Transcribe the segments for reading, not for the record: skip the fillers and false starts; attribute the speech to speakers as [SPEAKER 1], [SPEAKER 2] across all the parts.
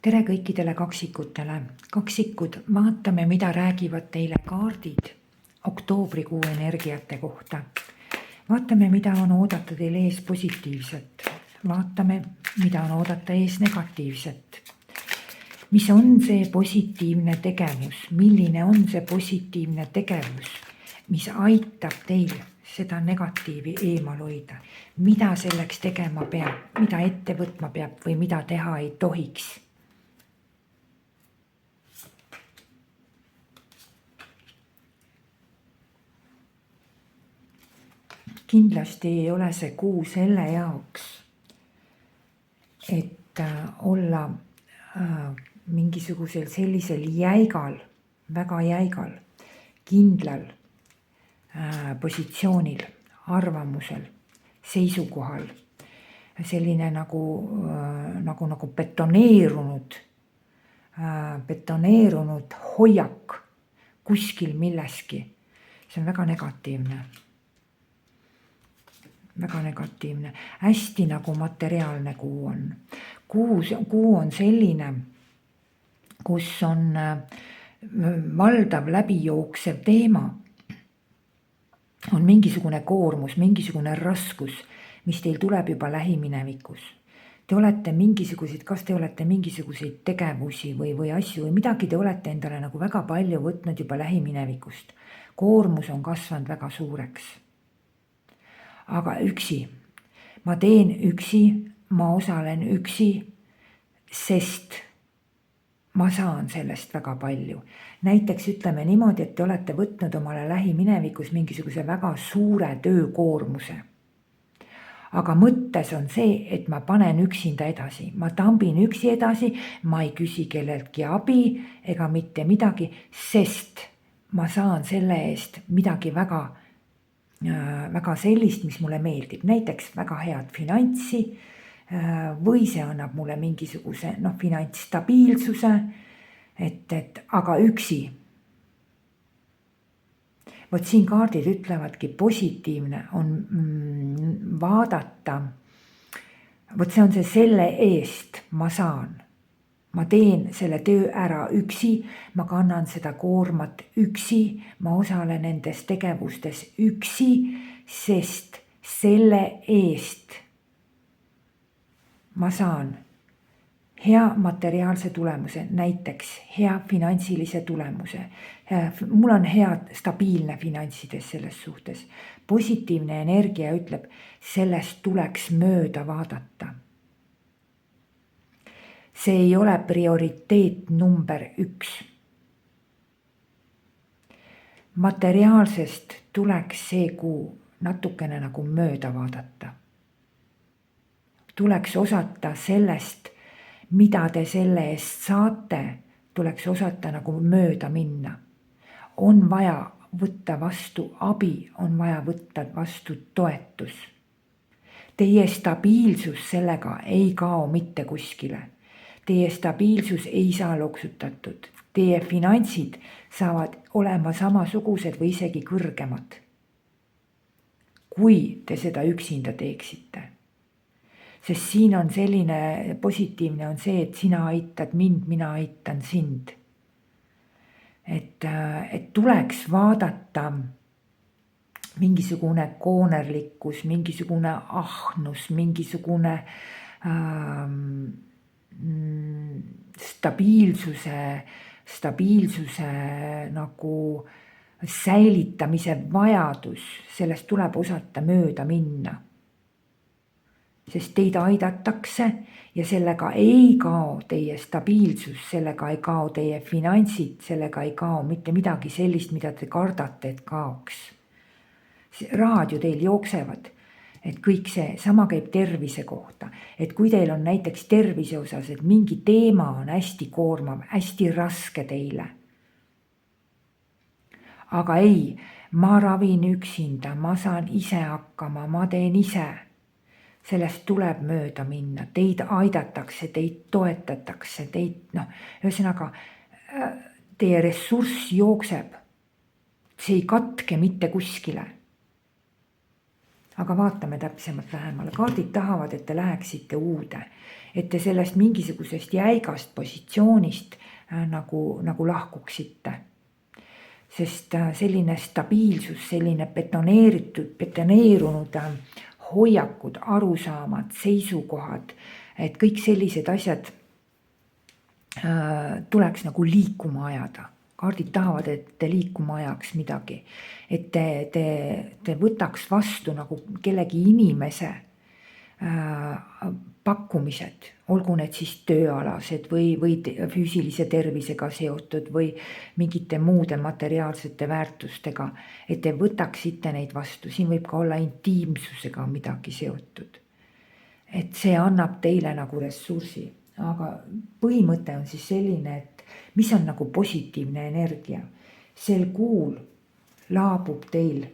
[SPEAKER 1] Tere kõikidele kaksikutele. Kaksikud, vaatame, mida räägivad teile kaardid oktoobrikuu energiate kohta. Vaatame, mida on oodata teil ees positiivset. Vaatame, mida on oodata ees negatiivset. Mis on see positiivne tegevus? Milline on see positiivne tegevus, mis aitab teil seda negatiivi eemal hoida? Mida selleks tegema peab? Mida ette võtma peab või mida teha ei tohiks? Kindlasti ei ole see kuu selle jaoks, et olla mingisugusel sellisel jäigal, väga jäigal, kindlal positsioonil, arvamusel, seisukohal. Selline nagu betoneerunud hoiak kuskil milleski. See on väga negatiivne. Väga negatiivne, hästi nagu materiaalne kuu on. Kuu on selline, kus on valdav läbijooksev teema. On mingisugune koormus, mingisugune raskus, mis teil tuleb juba lähiminevikus. Te olete kas te olete mingisuguseid tegevusi või asju või midagi te olete endale nagu väga palju võtnud juba lähiminevikust. Koormus on kasvanud väga suureks. Aga üksi, ma teen üksi, ma osalen üksi, sest ma saan sellest väga palju. Näiteks ütleme niimoodi, et te olete võtnud omale lähiminevikus mingisuguse väga suure töökoormuse. Aga mõttes on see, et ma panen üksinda edasi, ma tambin üksi edasi, ma ei küsi kelleltki abi ega mitte midagi, sest ma saan selle eest midagi väga sellist, mis mulle meeldib. Näiteks väga head finantsi või see annab mulle mingisuguse finantsstabiilsuse, aga üksi. Vot siin kaardid ütlevadki, positiivne on vaadata, vot see on selle eest ma saan. Ma teen selle töö ära üksi, ma kannan seda koormat üksi, ma osalen nendes tegevustes üksi, sest selle eest ma saan hea materiaalse tulemuse, näiteks hea finantsilise tulemuse. Mul on hea stabiilne finantsides selles suhtes. Positiivne energia ütleb, sellest tuleks mööda vaadata. See ei ole prioriteet number 1. Materiaalsest tuleks see kuu natukene nagu mööda vaadata. Tuleks osata sellest, mida te selle eest saate, tuleks osata nagu mööda minna. On vaja võtta vastu abi, on vaja võtta vastu toetus. Teie stabiilsus sellega ei kao mitte kuskile. Teie stabiilsus ei saa loksutatud. Teie finantsid saavad olema samasugused või isegi kõrgemad, kui te seda üksinda teeksite. Sest siin on selline positiivne on see, et sina aitad mind, mina aitan sind. Et tuleks vaadata mingisugune koonerlikkus, mingisugune ahnus, mingisugune stabiilsuse nagu säilitamise vajadus, sellest tuleb osata mööda minna. Sest teid aidatakse ja sellega ei kao teie stabiilsus, sellega ei kao teie finantsid, sellega ei kao mitte midagi sellist, mida te kardate, et kaoks. Rahad ju teil jooksevad. Et kõik see, sama käib tervise kohta. Et kui teil on näiteks tervise osas, et mingi teema on hästi koormav, hästi raske teile. Aga ei, ma ravin üksinda, ma saan ise hakkama, ma teen ise. Sellest tuleb mööda minna, teid aidatakse, teid toetatakse, ühesõnaga, teie ressurss jookseb. See ei katke mitte kuskile. aga vaatame täpsemalt lähemale. Kaardid tahavad, et te läheksite uude, et te sellest mingisugusest jäigast positsioonist nagu lahkuksite. Sest selline stabiilsus, selline betoneerunud hoiakud, arusaamad, seisukohad, et kõik sellised asjad tuleks nagu liikuma ajada. Kaardid tahavad, et te liikuma ajaks midagi, et te võtaks vastu nagu kellegi inimese pakkumised, olgu need siis tööalased või füüsilise tervisega seotud või mingite muude materiaalsete väärtustega, et te võtaksite neid vastu. Siin võib ka olla intiimsusega midagi seotud. Et see annab teile nagu ressursi, aga põhimõte on siis selline, et mis on nagu positiivne energia. Sel kuul laabub teie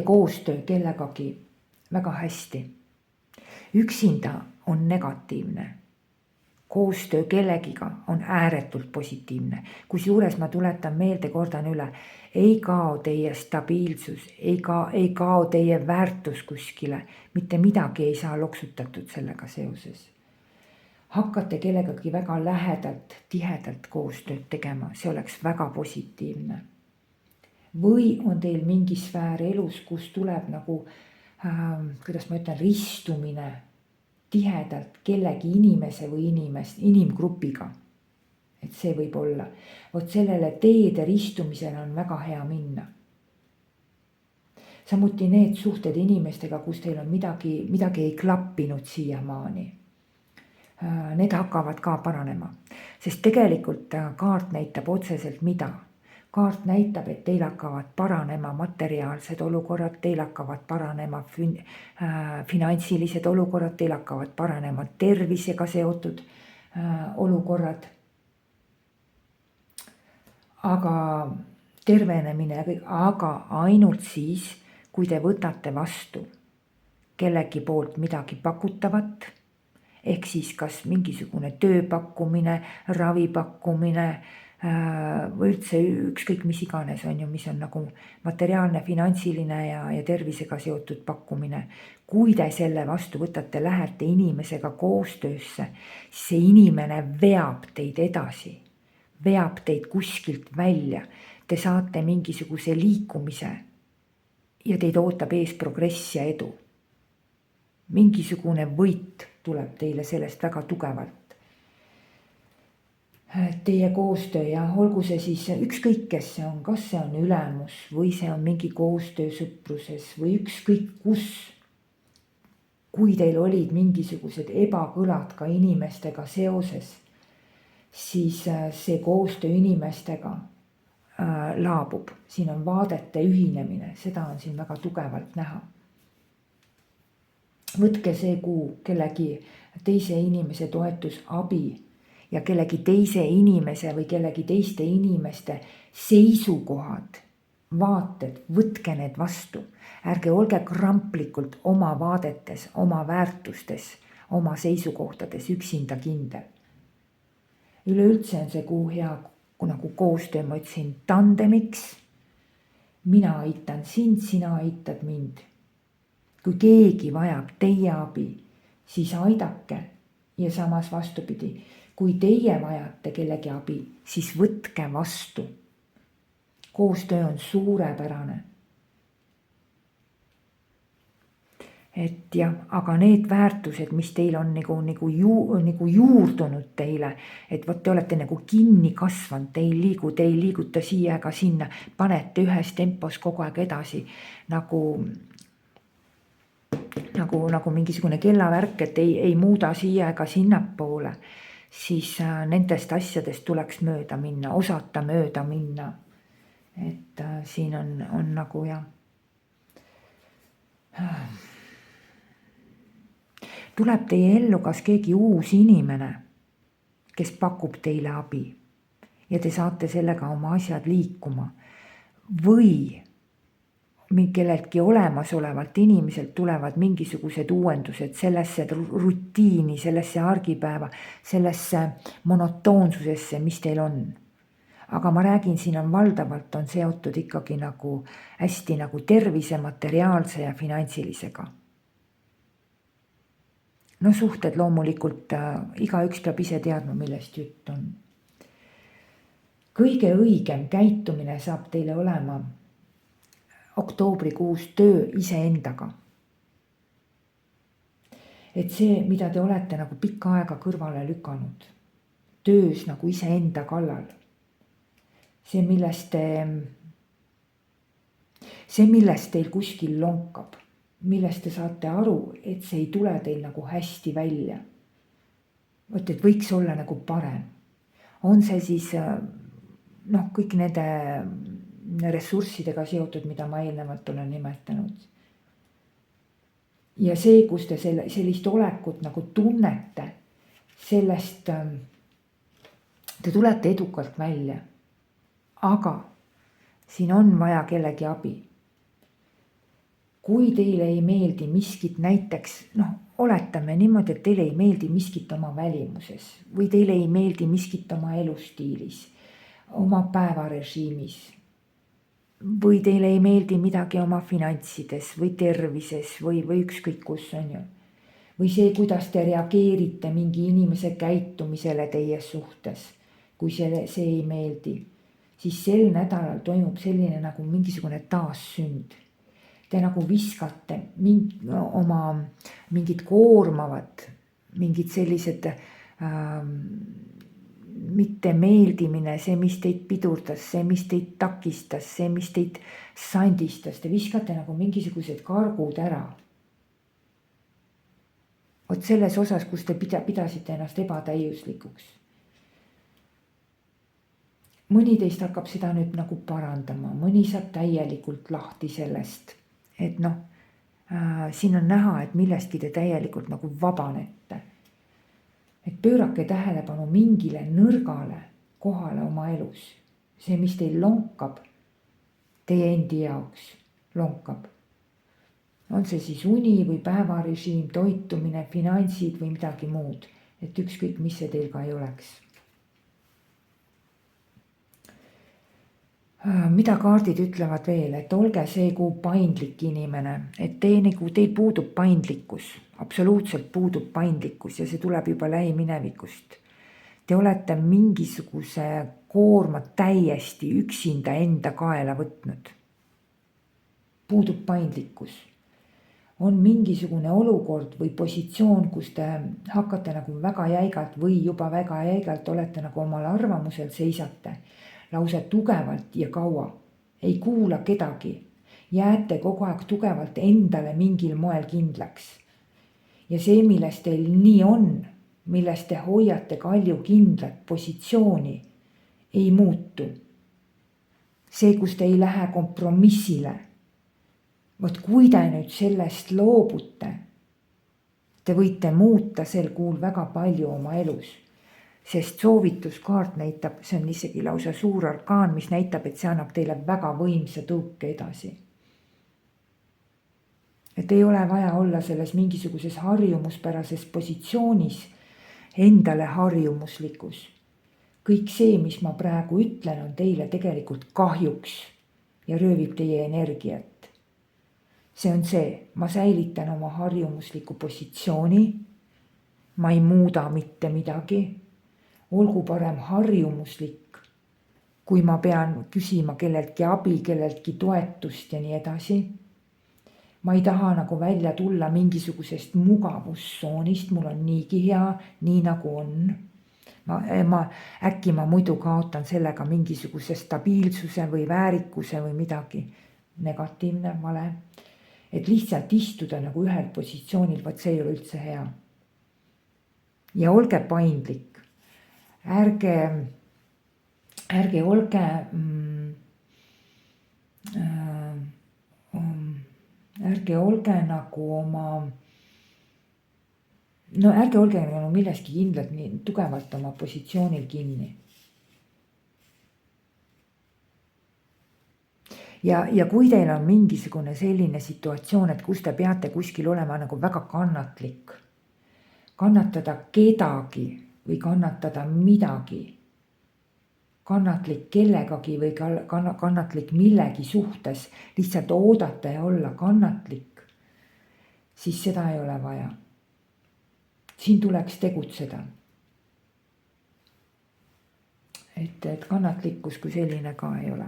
[SPEAKER 1] koostöö kellegagi väga hästi. Üksinda on negatiivne. Koostöö kellegiga on ääretult positiivne. Kusjuures ma tuletan meelde, kordan üle, ei kao teie stabiilsus, ei kao teie väärtus kuskile. Mitte midagi ei saa loksutatud sellega seoses. Hakkate kellegagi väga lähedalt, tihedalt koostööd tegema, see oleks väga positiivne. Või on teil mingi sfäär elus, kus tuleb nagu kuidas ma ütlen, ristumine tihedalt kellegi inimese või inimgrupiga. Et see võib olla. Vot sellele teede ristumisele on väga hea minna. Samuti need suhted inimestega, kus teil on midagi ei klappinud siiamaani. Need hakkavad ka paranema. Sest tegelikult kaart näitab otseselt mida? Kaart näitab, et teil hakkavad paranema materiaalsed olukorrad, teil hakkavad paranema finantsilised olukorrad, teil hakkavad paranema tervisega seotud olukorrad. Aga tervenemine, aga ainult siis, kui te võtate vastu kellegi poolt midagi pakutavat, ehk siis kas mingisugune tööpakkumine, ravipakkumine, või üldse ükskõik mis iganes on ju, mis on nagu materiaalne, finantsiline ja tervisega seotud pakkumine. Kui te selle vastu võtate, lähete inimesega koostöösse, siis see inimene veab teid edasi, veab teid kuskilt välja. Te saate mingisuguse liikumise ja teid ootab ees progress ja edu. Mingisugune võit tuleb teile sellest väga tugevalt. Teie koostöö ja olgu see siis ükskõik, kes see on, kas see on ülemus või see on mingi koostöö sõpruses või ükskõik kus. Kui teil olid mingisugused ebakõlad ka inimestega seoses, siis see koostöö inimestega laabub. Siin on vaadete ühinemine, seda on siin väga tugevalt näha. Võtke see kuu kellegi teise inimese toetus, abi ja kellegi teise inimese või kellegi teiste inimeste seisukohad, vaated, võtke need vastu. Ärge olge kramplikult oma vaadetes, oma väärtustes, oma seisukohtades üksinda kindel. Üleüldse on see kuu hea, nagu koostöö, ma ütlesin, tandemiks. Mina aitan sind, sina aitad mind. Kui keegi vajab teie abi, siis aidake ja samas vastupidi. Kui teie vajate kellegi abi, siis võtke vastu. Koostöö on suurepärane. Et jah, aga need väärtused, mis teil on nagu juurdunud teile, et vot te olete nagu kinni kasvanud, te ei liiguta siia ega sinna, panete ühes tempos kogu aeg edasi, nagu mingisugune kellavärk, et ei muuda siia ega sinnapoole. Siis nendest asjadest tuleks mööda minna, osata mööda minna. Et siin on nagu jah. Tuleb teie ellu kas keegi uus inimene, kes pakub teile abi ja te saate sellega oma asjad liikuma. Või kelleltki olemasolevalt inimeselt tulevad mingisugused uuendused sellesse rutiini, sellesse argipäeva, sellesse monotoonsusesse, mis teil on. aga ma räägin, siin on valdavalt on seotud ikkagi nagu hästi nagu tervise, materiaalse ja finantsilisega. No suhted loomulikult, igaüks peab ise teadma, millest jutt on. Kõige õigem käitumine saab teile olema oktoobrikuus töö iseendaga. Et see, mida te olete nagu pikka aega kõrvale lükanud, töös nagu iseenda kallal, see, millest teil kuskil lonkab, millest te saate aru, et see ei tule teil nagu hästi välja. Vot, et võiks olla nagu parem. On see siis kõik nende ressurssidega seotud, mida ma eelnevalt olen nimetanud. Ja see, kus te sellist olekut nagu tunnete, sellest te tulete edukalt välja. Aga siin on vaja kellegi abi. Kui teile ei meeldi miskit näiteks, oletame niimoodi, et teile ei meeldi miskit oma välimuses või teile ei meeldi miskit oma elustiilis, oma päevarežiimis või teile ei meeldi midagi oma finantsides või tervises või ükskõik kus on ju. Või see, kuidas te reageerite mingi inimese käitumisele teie suhtes, kui see ei meeldi, siis sel nädalal toimub selline nagu mingisugune taassünd. Te nagu viskate oma mingid koormavad, mingid sellised mitte meeldimine, see, mis teid pidurdas, see, mis teid takistas, see, mis teid sandistas, te viskate nagu mingisugused kargud ära. Vot selles osas, kus te pidasite ennast ebatäiuslikuks. Mõni teist hakkab seda nüüd nagu parandama, mõni saab täielikult lahti sellest, et siin on näha, et millestki te täielikult nagu vabanete. Et pöörake tähelepanu mingile nõrgale kohale oma elus. See, mis teil lonkab, teie endi jaoks lonkab. On see siis uni või päevarežiim, toitumine, finantsid või midagi muud. Et ükskõik, mis see teil ka ei oleks. Mida kaardid ütlevad veel, et olge see kuu paindlik inimene, et teil puudub paindlikkus, absoluutselt puudub paindlikkus ja see tuleb juba lähiminevikust. Te olete mingisuguse koorma täiesti üksinda enda kaela võtnud. Puudub paindlikkus. On mingisugune olukord või positsioon, kus te hakkate nagu väga jäigalt või juba väga jäigalt olete nagu omal arvamusel seisate. Lausa tugevalt ja kaua, ei kuula kedagi, jääte kogu aeg tugevalt endale mingil moel kindlaks. Ja see, millest teil nii on, millest te hoiate kalju kindlat positsiooni, ei muutu. See, kus te ei lähe kompromissile, vot kui te nüüd sellest loobute, te võite muuta sel kuul väga palju oma elus. Sest soovituskaart näitab, see on isegi lausa suur arkaan, mis näitab, et see annab teile väga võimsa tõuke edasi. Et ei ole vaja olla selles mingisuguses harjumuspärases positsioonis, endale harjumuslikus. Kõik see, mis ma praegu ütlen, on teile tegelikult kahjuks ja röövib teie energiat. See on see, ma säilitan oma harjumusliku positsiooni, ma ei muuda mitte midagi. Olgu parem harjumuslik, kui ma pean küsima kelleltki abi, kelleltki toetust ja nii edasi. Ma ei taha nagu välja tulla mingisugusest mugavustsoonist, mul on niigi hea, nii nagu on. Äkki ma muidu kaotan sellega mingisuguse stabiilsuse või väärikuse või midagi negatiivne, vale. Et lihtsalt istuda nagu ühel positsioonil, vaat see ei ole üldse hea. Ja olge paindlik. Ärge olge nagu oma, ärge olge nagu milleski kindlalt nii tugevalt oma positsioonil kinni. Ja kui teil on mingisugune selline situatsioon, et kus te peate kuskil olema nagu väga kannatlik, kannatada kedagi või kannatada midagi, kannatlik kellegagi või kannatlik millegi suhtes, lihtsalt oodata ja olla kannatlik, siis seda ei ole vaja. Siin tuleks tegutseda. Et kannatlikkus kui selline ka ei ole.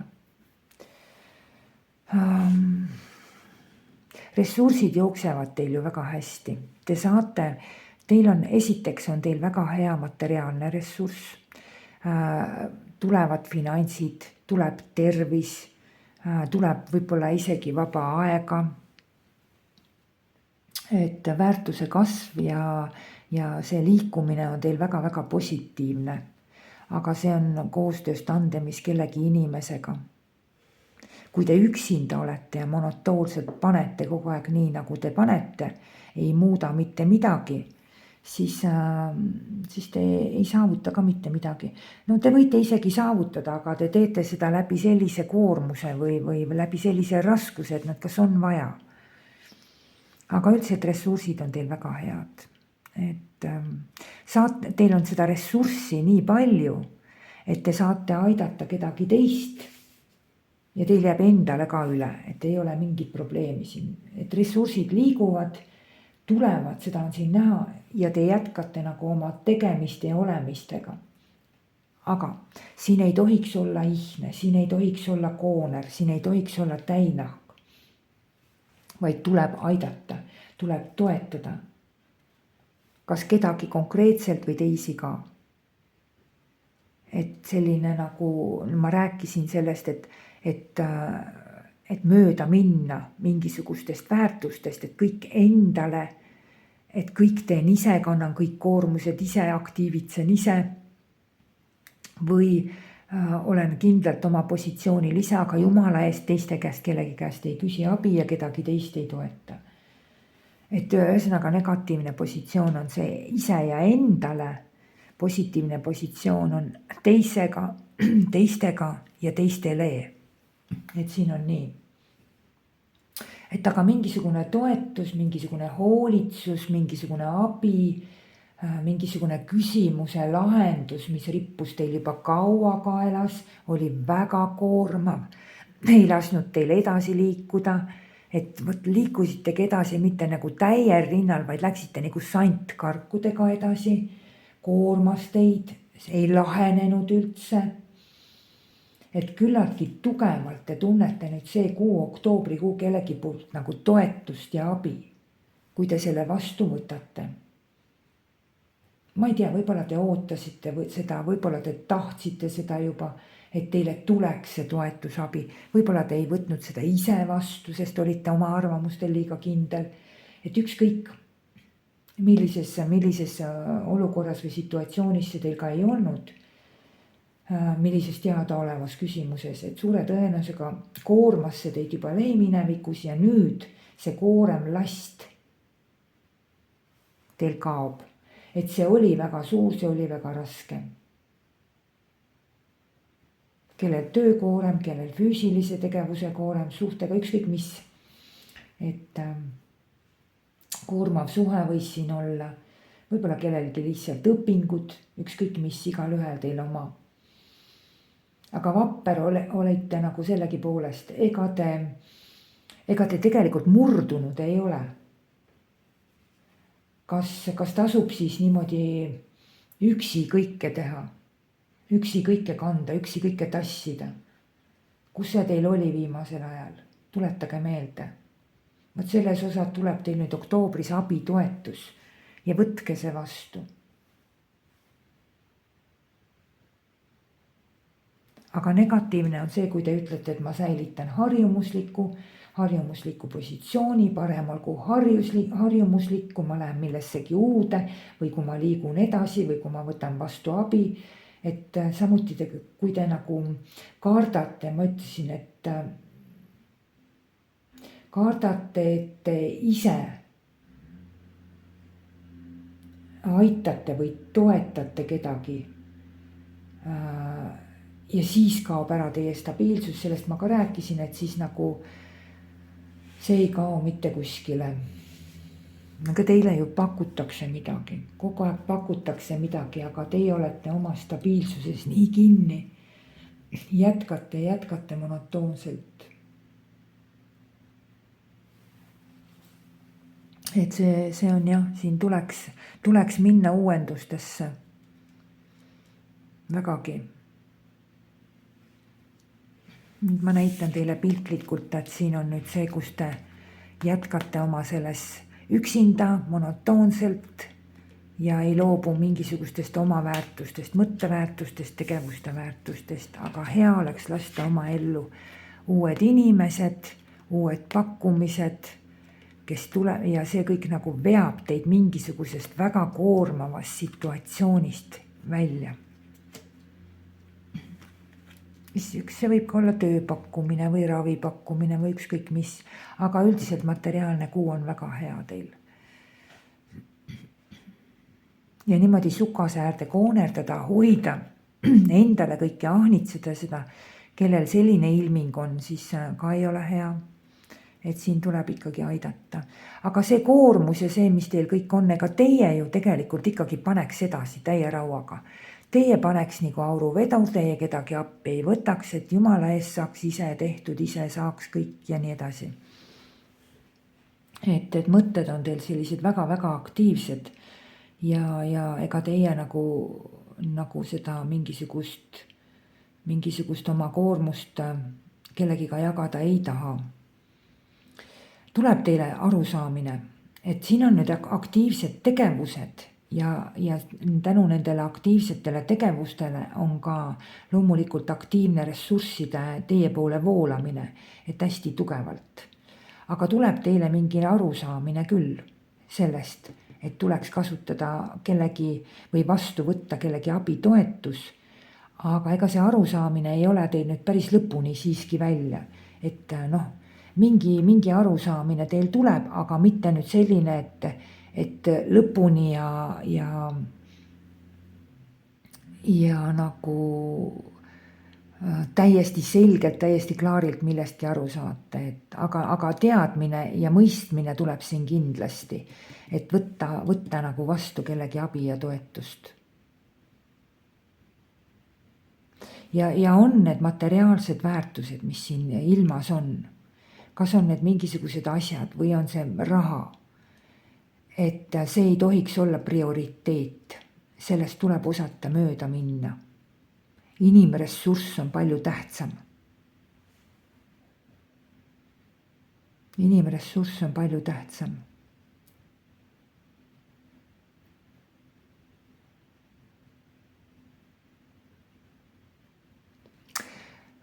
[SPEAKER 1] Ressursid jooksevad teil ju väga hästi. Teil on, esiteks on teil väga hea materiaalne ressurss, tulevad finantsid, tuleb tervis, tuleb võib-olla isegi vaba aega. Et väärtuse kasv ja see liikumine on teil väga-väga positiivne. Aga see on koostöös tandemis kellegi inimesega. Kui te üksinda olete ja monotoolselt panete kogu aeg nii, nagu te panete, ei muuda mitte midagi, siis te ei saavuta ka mitte midagi. No te võite isegi saavutada, aga te teete seda läbi sellise koormuse või läbi sellise raskuse, et kas on vaja. Aga üldiselt ressursid on teil väga head. Et teil on seda ressurssi nii palju, et te saate aidata kedagi teist ja teil jääb endale ka üle, et ei ole mingit probleemi siin. Et ressursid liiguvad, tulevad, seda on siin näha ja te jätkate nagu oma tegemiste ja olemistega. Aga siin ei tohiks olla ihne, siin ei tohiks olla kooner, siin ei tohiks olla täinahk, vaid tuleb aidata, tuleb toetada. Kas kedagi konkreetselt või teisi ka. Et selline nagu ma rääkisin sellest, et mööda minna mingisugustest väärtustest, et kõik endale, et kõik teen ise, kannan kõik koormused ise, aktiivitsen ise või olen kindlalt oma positsioonil ise, aga jumala eest teiste käest, kellegi käest ei küsi abi ja kedagi teist ei toeta. Et ühesõnaga negatiivne positsioon on see ise ja endale, positiivne positsioon on teistega ja teistele. Et siin on nii. Et aga mingisugune toetus, mingisugune hoolitsus, mingisugune abi, mingisugune küsimuse lahendus, mis rippus teil juba kaua kaelas, oli väga koormav. Ei lasknud teil edasi liikuda. Et liikusitegi edasi mitte nagu täiel rinnal, vaid läksite nagu santkarkudega edasi, koormas teid, ei lahenenud üldse. Et küllaltki tugevalt te tunnete nüüd see oktoobrikuu kellegi poolt nagu toetust ja abi, kui te selle vastu võtate. Ma ei tea, võib-olla te ootasite seda, võib-olla te tahtsite seda juba, et teile tuleks see toetusabi. Võib-olla te ei võtnud seda ise vastu, sest olite oma arvamustel liiga kindel. Et ükskõik millises olukorras või situatsioonis see teil ka ei olnud, millises teadaolevas küsimuses, et suure tõenäosusega koormas see teid juba lähiminevikus ja nüüd see koorem last teil kaob. Et see oli väga suur, see oli väga raske. Kellel töökoorem, kellel füüsilise tegevuse koorem, suhtega ükskõik mis. Et koormav suhe võis siin olla, võib-olla kellelgi lihtsalt õpingud, ükskõik mis, igal ühel teil oma. Aga vapper olite nagu sellegi poolest, ega te tegelikult murdunud ei ole. Kas tasub siis niimoodi üksi kõike teha? Üksi kõike kanda, üksi kõike tassida. Kus see teil oli viimasel ajal? Tuletage meelde. Võt selles osad tuleb teil nüüd oktoobris abitoetus ja võtke see vastu. Aga negatiivne on see, kui te ütlete, et ma säilitan harjumusliku positsiooni, parem olgu harjumuslikku, ma lähen millessegi uude või kui ma liigun edasi või kui ma võtan vastu abi. Et samuti kui te nagu kardate, ma ütlesin, et kardate, et te ise aitate või toetate kedagi. Ja siis kaob ära teie stabiilsus, sellest ma ka rääkisin, et siis nagu see ei kao mitte kuskile. Aga teile ju pakutakse midagi, kogu aeg pakutakse midagi, aga teie olete oma stabiilsuses nii kinni, jätkate monotoonselt. Et see on jah, siin tuleks minna uuendustesse vägagi. Ma näitan teile piltlikult, et siin on nüüd see, kus te jätkate oma selles üksinda monotoonselt ja ei loobu mingisugustest oma väärtustest, mõtteväärtustest, tegevuste väärtustest, aga hea oleks lasta oma ellu uued inimesed, uued pakkumised, kes tuleb ja see kõik nagu veab teid mingisugusest väga koormavast situatsioonist välja. See võib ka olla tööpakkumine või ravipakkumine või ükskõik mis, aga üldiselt materiaalne kuu on väga hea teil. Ja niimoodi sukasäärde koonerdada, hoida endale kõike ahnitseda seda, kellel selline ilming on, siis ka ei ole hea. Et siin tuleb ikkagi aidata. Aga see koormus ja see, mis teil kõik on, ega teie ju tegelikult ikkagi paneks edasi täie rauaga. Teie paneks nagu auruvedur, teie kedagi appi ei võtaks, et jumala eest saaks ise tehtud, ise saaks kõik ja nii edasi. Et mõtted on teil sellised väga-väga aktiivsed ja ega teie nagu seda mingisugust oma koormust kellegiga jagada ei taha. Tuleb teile arusaamine, et siin on nüüd aktiivsed tegevused ja tänu nendele aktiivsetele tegevustele on ka loomulikult aktiivne ressursside teie poole voolamine, et hästi tugevalt. Aga tuleb teile mingi arusaamine küll sellest, et tuleks kasutada kellegi või vastu võtta kellegi abitoetus, aga ega see arusaamine ei ole teil nüüd päris lõpuni siiski välja, et mingi arusaamine teil tuleb, aga mitte nüüd selline, et lõpuni ja nagu täiesti selgelt, täiesti klaarilt millestki aru saate, aga teadmine ja mõistmine tuleb siin kindlasti, et võtta nagu vastu kellegi abi ja toetust. Ja on need materiaalsed väärtused, mis siin ilmas on. Kas on need mingisugused asjad või on see raha, et see ei tohiks olla prioriteet, sellest tuleb osata mööda minna. Inimressurss on palju tähtsam. Inimressurss on palju tähtsam.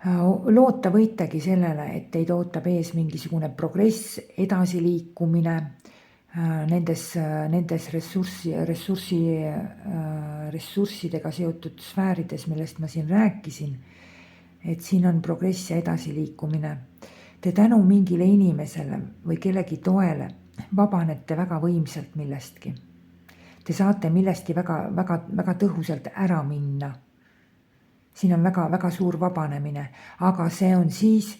[SPEAKER 1] Loota võitegi sellele, et teid ootab ees mingisugune progress, edasiliikumine nendes ressurssidega seotud sfäärides, millest ma siin rääkisin, et siin on progress ja edasiliikumine. Te tänu mingile inimesele või kellegi toele vabanete väga võimsalt millestki. Te saate millestki väga, väga, väga tõhusalt ära minna. Siin on väga suur vabanemine, aga see on siis,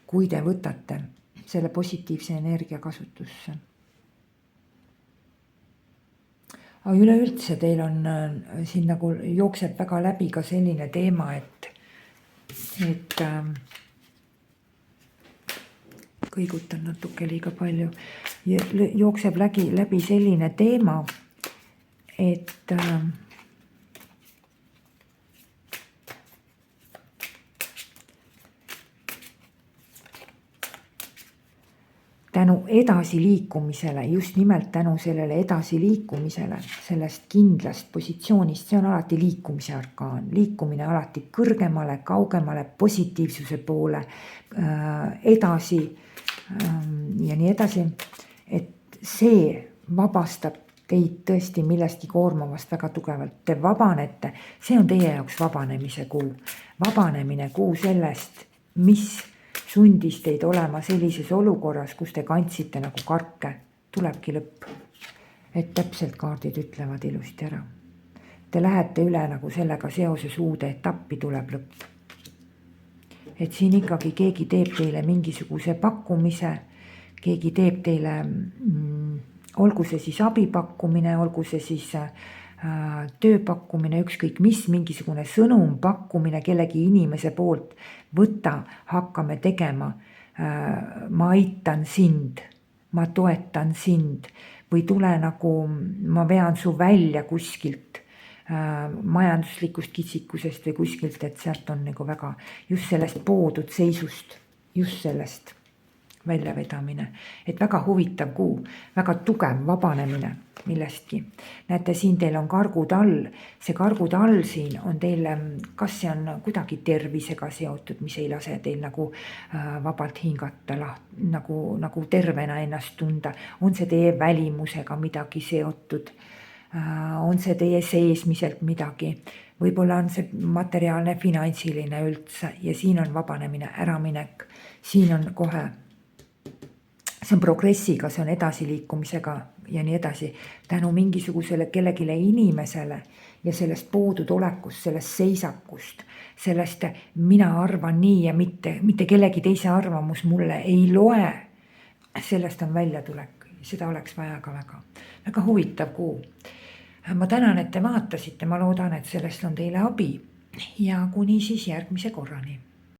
[SPEAKER 1] kui te võtate selle positiivse energia kasutusse. Aga üleüldse teil on siin nagu jookseb väga läbi ka selline teema, et kõigutan natuke liiga palju, jookseb läbi selline teema, et tänu edasiliikumisele, just nimelt tänu sellele edasiliikumisele, sellest kindlast positsioonist, see on alati liikumise arkaan, liikumine alati kõrgemale, kaugemale, positiivsuse poole, edasi ja nii edasi, et see vabastab teid tõesti millestki koormavast väga tugevalt. Te vabanete, see on teie jaoks vabanemise kuu. Vabanemine kuu sellest, mis sundis teid olema sellises olukorras, kus te kandsite nagu karke, tulebki lõpp. Et täpselt kaardid ütlevad ilusti ära. Te lähete üle nagu sellega seoses uude etappi tuleb lõpp. Et siin ikkagi keegi teeb teile mingisuguse pakkumise, keegi teeb teile, olgu see siis abipakkumine, olgu see siis tööpakkumine, ükskõik mis, mingisugune sõnum, pakkumine kellegi inimese poolt. Võta, hakkame tegema. Ma aitan sind, ma toetan sind või tule nagu ma vean su välja kuskilt majanduslikust kitsikusest või kuskilt, et sealt on nagu väga just sellest poodud seisust, just sellest väljavedamine, et väga huvitav kuu, väga tugev vabanemine millestki. Näete, siin teil on kargutall, see kargutall siin on teil, kas see on kuidagi tervisega seotud, mis ei lase teil nagu vabalt hingata, nagu tervena ennast tunda, on see teie välimusega midagi seotud, on see teie seesmiselt midagi, võib-olla on see materiaalne, finantsiline üldse ja siin on vabanemine, äraminek, siin on kohe see on progressiga, see on edasiliikumisega ja nii edasi. Tänu mingisugusele kellegile inimesele ja sellest poodud olekust, sellest seisakust, sellest mina arvan nii ja mitte kellegi teise arvamus mulle ei loe. Sellest on väljatulek, seda oleks vaja ka väga huvitav kuu. Ma tänan, et te vaatasite, ma loodan, et sellest on teile abi ja kuni siis järgmise korrani.